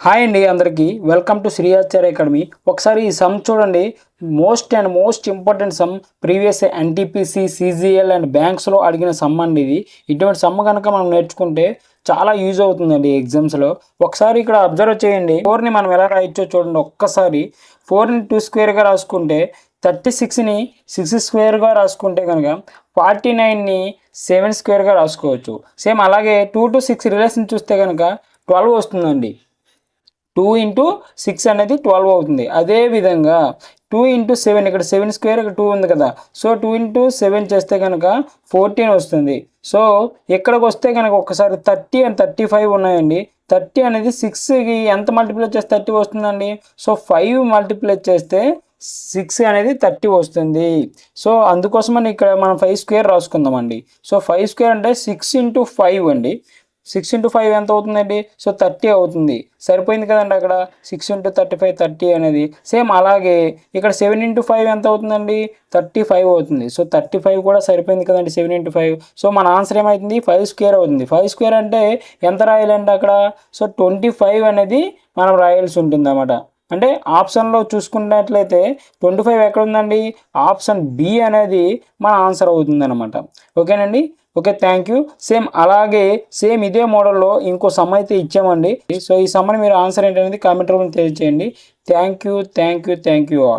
Hi అండి అందరికీ welcome to Shri Acharya academy. ఒకసారి ఈ సమ్ చూడండి. Most important sum previous NTPC CGL and బ్యాంక్స్లో అడిగిన సమ్ అండి ఇది. ఇటువంటి సమ్ కనుక మనం నేర్చుకుంటే చాలా యూజ్ అవుతుందండి ఎగ్జామ్స్లో. ఒకసారి ఇక్కడ అబ్జర్వ్ చేయండి. 4ని మనం ఎలా రాయొచ్చో చూడండి. ఒక్కసారి 4ని 2 స్క్వేర్గా రాసుకుంటే 36ని 6 స్క్వేర్గా రాసుకుంటే కనుక 49ని 7 స్క్వేర్గా రాసుకోవచ్చు. సేమ్ అలాగే 2 to 6 రిలేషన్ చూస్తే కనుక 12 వస్తుందండి. 2 into 6 అనేది 12 అవుతుంది. అదేవిధంగా 2 into 7 ఇక్కడ 7 స్క్వేర్ ఇక్కడ 2 ఉంది కదా. సో 2 into 7 చేస్తే కనుక 14 వస్తుంది. సో ఇక్కడికి వస్తే కనుక ఒకసారి 30 and 35 ఉన్నాయండి. 30 అనేది 6కి ఎంత మల్టిప్లై చేస్తే 30 వస్తుందండి. సో 5 మల్టిప్లై చేస్తే 6 అనేది 30 వస్తుంది. సో అందుకోసమని ఇక్కడ మనం 5 స్క్వేర్ రాసుకుందామండి. సో 5 స్క్వేర్ అంటే 6 into 5 అండి. 6 into 5 ఎంత అవుతుందండి. సో 30 అవుతుంది. సరిపోయింది కదండి. అక్కడ 6 into 35 30 అనేది. సేమ్ అలాగే ఇక్కడ 7 into 5 ఎంత అవుతుందండి. 35 అవుతుంది. సో 35 కూడా సరిపోయింది కదండి. 7 into 5. సో మన ఆన్సర్ ఏమవుతుంది 5 స్క్వేర్ అవుతుంది. 5 స్క్వేర్ అంటే ఎంత రాయాలండి అక్కడ. సో 25 అనేది మనం రాయాల్సి ఉంటుంది అన్నమాట. అంటే ఆప్షన్లో చూసుకున్నట్లయితే 25 ఎక్కడ ఉందండి. ఆప్షన్ బి అనేది మన ఆన్సర్ అవుతుంది అనమాట. ఓకేనండి. Okay, thank you. సేమ్ అలాగే సేమ్ ఇదే మోడల్లో ఇంకో సమ్ అయితే ఇచ్చామండి. సో ఈ సమ్మని మీరు ఆన్సర్ ఏంటనేది కామెంట్ రూపంలో తెలియజేయండి. Thank you all.